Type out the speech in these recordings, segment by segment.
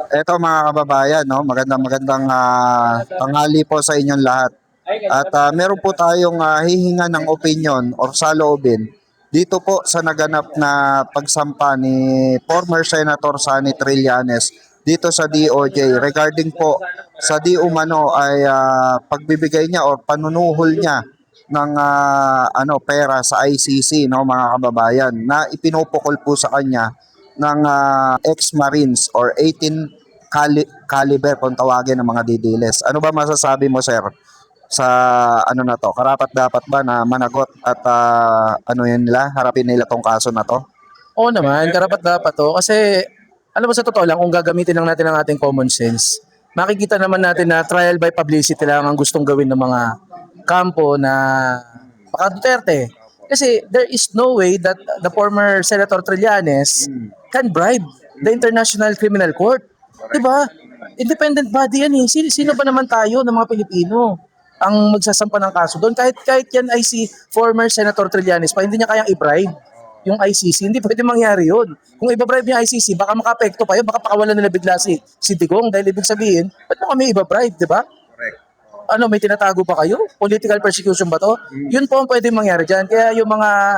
Eto mga kababayan, no, magandang tanghali po sa inyong lahat. At meron po tayong hihinga ng opinion or saloobin dito po sa naganap na pagsampa ni former Senator Sonny Trillanes dito sa DOJ regarding po sa di umano ay pagbibigay niya or panunuhol niya ng pera sa ICC, no mga kababayan, na ipinupukol po sa kanya ng ex-Marines or 18 caliber kung tawagin ng mga didiles. Ano ba masasabi mo, sir, sa ano na to? Karapat dapat ba na managot at ano yun nila, harapin nila tong kaso na to? Oo naman, karapat dapat to. Kasi, alam mo sa totoo lang, kung gagamitin lang natin ang ating common sense, makikita naman natin na trial by publicity lang ang gustong gawin ng mga kampo na baka Duterte. Kasi there is no way that the former Senator Trillanes can bribe the International Criminal Court. Diba? Independent body yan eh. Sino ba naman tayo ng mga Pilipino ang magsasampa ng kaso doon? Kahit yan ay si former Senator Trillanes pa, hindi niya kayang i-bribe yung ICC. Hindi pwede mangyari yun. Kung ibabribe yung ICC, baka maka-apekto pa yun, baka pakawalan nila bigla si Digong dahil ibig sabihin, ba't mo kami ibabribe, di ba? Ano, may tinatago pa kayo? Political persecution ba to? Yun po ang pwede mangyari dyan. Kaya yung mga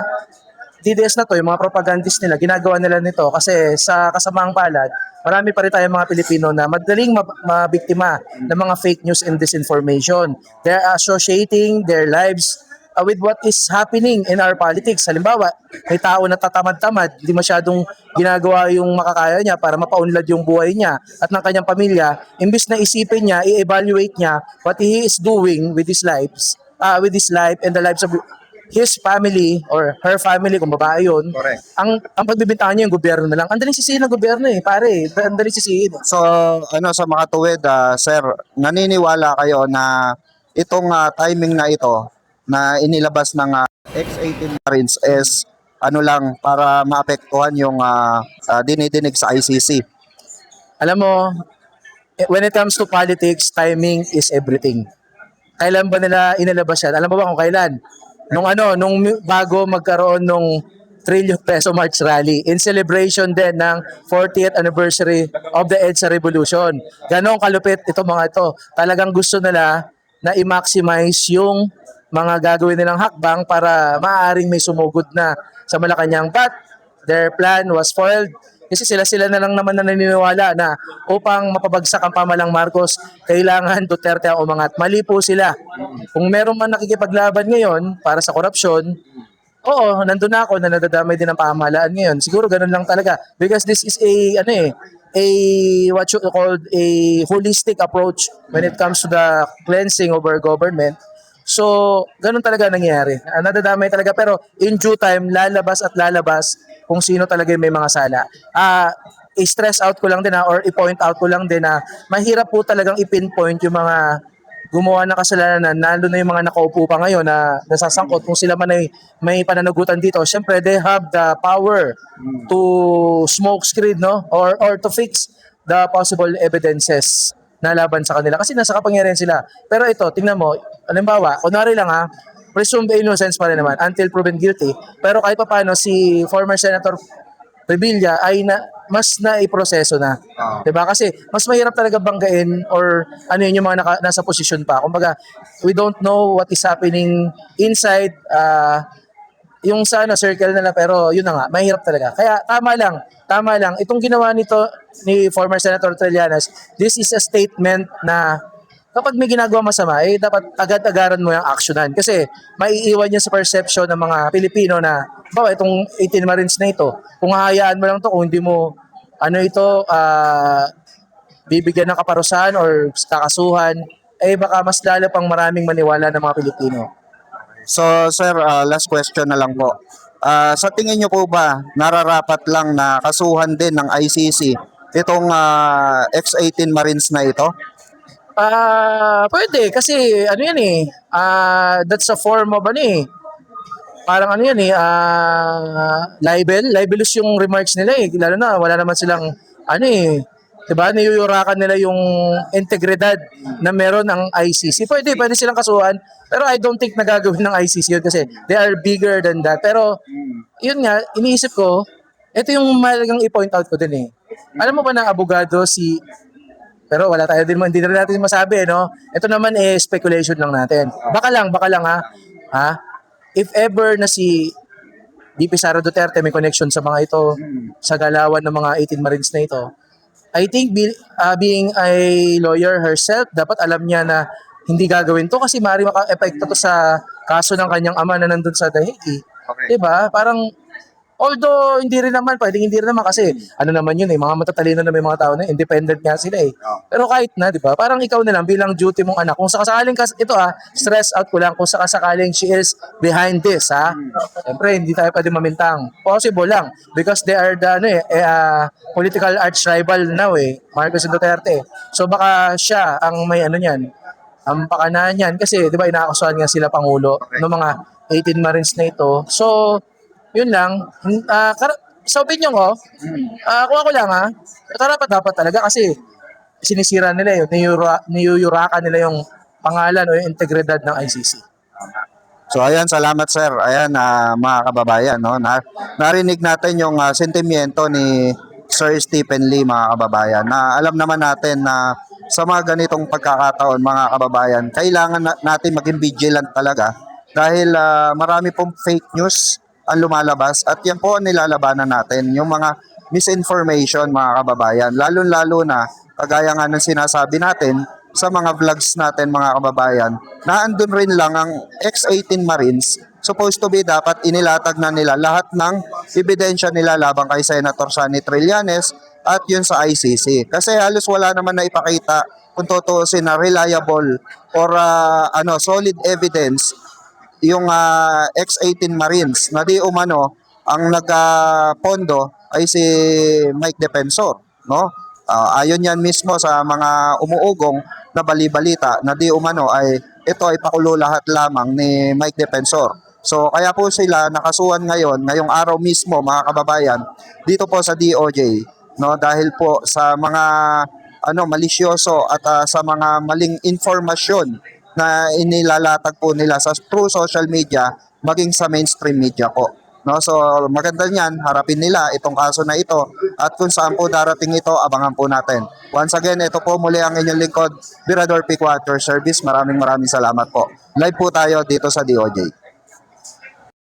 DDS na to, yung mga propagandist nila, ginagawa nila nito kasi sa kasamaang palad, marami pa rin tayong mga Pilipino na madaling mabiktima ng mga fake news and disinformation. They're associating their lives with what is happening in our politics. Halimbawa, may tao na tatamad-tamad, hindi masyadong ginagawa yung makakaya niya para mapaunlad yung buhay niya at ng kanyang pamilya, imbis na isipin niya, i-evaluate niya what he is doing with with his life and the lives of his family or her family kung babae yun. Correct. Ang pagbibintangan niya yung gobyerno na lang. Ang daling sisihin ng gobyerno eh, pare. Ang daling sisihin. So, ano sa makatuwid, sir, naniniwala kayo na itong timing na ito na inilabas ng X-18 Marines is ano lang para maapektuhan yung dinidinig sa ICC? Alam mo, when it comes to politics, timing is everything. Kailan ba nila inilabas yan? Alam mo ba kung kailan? Nung bago magkaroon nung trillion peso March rally in celebration din ng 40th anniversary of the EDSA Revolution. Ganon kalupit ito mga ito. Talagang gusto nila na i-maximize yung mga gagawin nilang hakbang para maaaring may sumugod na sa Malacanang. But their plan was foiled kasi sila na lang naman na naniniwala na upang mapabagsak ang pamalang Marcos, kailangan Duterte ang umangat. Mali po sila. Kung meron man nakikipaglaban ngayon para sa korupsyon, oo, nandun na ako na nadadamay din ang pamahalaan ngayon. Siguro ganun lang talaga. Because this is a what you call a holistic approach when it comes to the cleansing of our government. So, ganun talaga nangyayari. Nadadamay talaga pero in due time lalabas at lalabas kung sino talaga yung may mga sala. I-stress out ko lang din or i-point out ko lang din na mahirap po talagang i-pinpoint yung mga gumawa ng kasalanan, lalo na yung mga nakaupo pa ngayon na nasasangkot kung sila man ay may pananagutan dito. Siyempre, they have the power to smoke screen, no? Or to fix the possible evidences na laban sa kanila. Kasi nasa kapangyarihan sila. Pero ito, tingnan mo, halimbawa, kunwari lang presumed innocence pa rin naman until proven guilty. Pero kahit pa paano, si former Senator Revilla ay mas naiproseso na. 'Di ba? Kasi mas mahirap talaga banggain or ano yun yung mga nasa posisyon pa. Kumbaga, we don't know what is happening inside yung sa circle nila pero yun na nga, mahirap talaga. Kaya tama lang. Itong ginawa nito ni former Senator Trillanes, this is a statement na kapag may ginagawa masama, dapat agad-agaran mo yung actionan. Kasi maiiwan niya sa perception ng mga Pilipino na, bawa itong 18 Marines na ito, kung hahayaan mo lang to kung hindi mo, bibigyan ng kaparusahan or kakasuhan, baka mas lalo pang maraming maniwala ng mga Pilipino. So, sir, last question na lang po. Sa tingin niyo po ba, nararapat lang na kasuhan din ng ICC itong X-18 Marines na ito? Pwede kasi ano yan that's a form of parang ano yan libelous yung remarks nila lalo na wala naman silang 'di ba, niyuyurakan nila yung integridad na meron ng ICC. Pwede silang kasuhan, pero I don't think nagagawin ng ICC yun kasi they are bigger than that. Pero yun nga, iniisip ko, ito yung mahalagang i-point out ko din Alam mo ba na abogado si pero wala tayo din hindi na natin masabi no. Ito naman speculation lang natin. Baka lang ha. Ha? If ever na si VP Sara Duterte may connection sa mga ito, sa galawan ng mga 18 Marines na ito, I think being a lawyer herself, dapat alam niya na hindi gagawin to kasi maaari maka-epekto to sa kaso ng kanyang ama na nandun sa Dahig. Okay. Diba? Parang, although hindi rin naman, pwedeng hindi rin naman kasi ano naman yun mga matatalino na may mga tao na independent nga sila Pero kahit na, di ba? Parang ikaw na lang bilang duty mong anak. Kung sakasakaling ito stress out ko lang kung sakasakaling she is behind this Siyempre, hindi tayo pwede mamintang. Possible lang because they are the political arch rival now Marcos and Duterte. So baka siya ang may niyan. Ang pakanahan niyan kasi di ba inaakusahan nga sila Pangulo ng mga 18 Marines na ito. So yun lang. Sa opinion ko, kung ako lang dapat talaga kasi sinisira nila niyuyurakan nila yung pangalan o yung integridad ng ICC. So ayan, salamat sir. Ayan, mga kababayan, no? Narinig natin yung sentimiento ni Sir Stephen Lee, mga kababayan. Na alam naman natin na sa mga ganitong pagkakataon, mga kababayan, kailangan natin maging vigilant talaga dahil marami pong fake news ang lumalabas at yan po ang nilalabanan natin, yung mga misinformation, mga kababayan. Lalo-lalo na, kagaya nga ng sinasabi natin, sa mga vlogs natin, mga kababayan, na andun rin lang ang ex-18 Marines, supposed to be dapat inilatag na nila lahat ng ebidensya nila labang kay Senator Sonny Trillanes at yun sa ICC. Kasi halos wala naman na ipakita kung tutuusin na reliable or solid evidence yung ex-18 Marines na di umano ang nagpondo ay si Mike Defensor, no? Ayon yan mismo sa mga umuugong na bali-balita na di umano ay ito ay pakulo lahat lamang ni Mike Defensor. So kaya po sila nakasuhan ngayong araw mismo, mga kababayan, dito po sa DOJ, no? Dahil po sa mga malisyoso at sa mga maling informasyon na inilalatag po nila sa true social media maging sa mainstream media po. No, so maganda niyan, harapin nila itong kaso na ito at kung saan po darating ito, abangan po natin. Once again, ito po muli ang inyong lingkod, Virador P. Quarter Service. Maraming salamat po. Live po tayo dito sa DOJ.